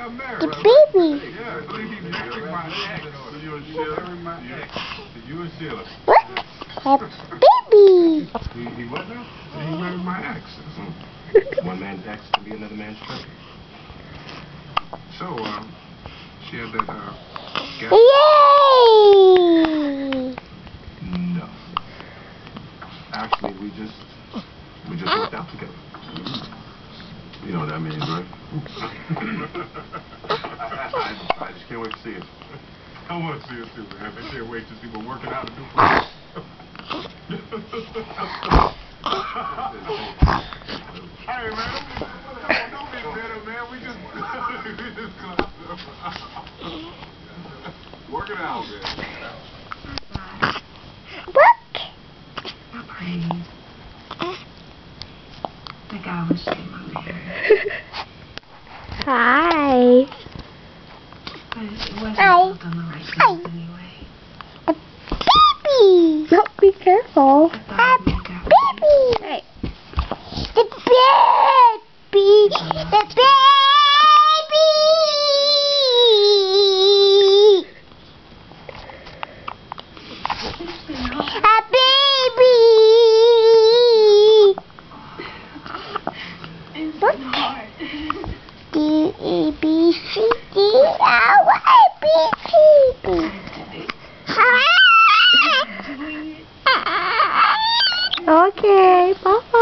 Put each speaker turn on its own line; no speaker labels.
The baby.
Yeah, so he be mixing my ex. So you and Sheila? You and Sheila.
Look, a baby.
He what now? He married my ex.
One man's ex can be another man's friend.
So, she had that, gas.
Yay!
No. Actually, we just worked out together. You know what that means, right? I just can't wait to see it.
I want to see it too, man. I can't wait to see what working out to do Hey, man, don't be bitter, man. We just work it out, man.
Look.
Not pretty. The guy was in my marriage.
Hi.
But it wasn't
Hi.
built on the right place anyway.
A baby. No, be careful.
I
A
thought it got
baby. Hey. The baby. The baby. A baby.
It's
What?
hard.
D E B C D L Y B C D. Okay, bye.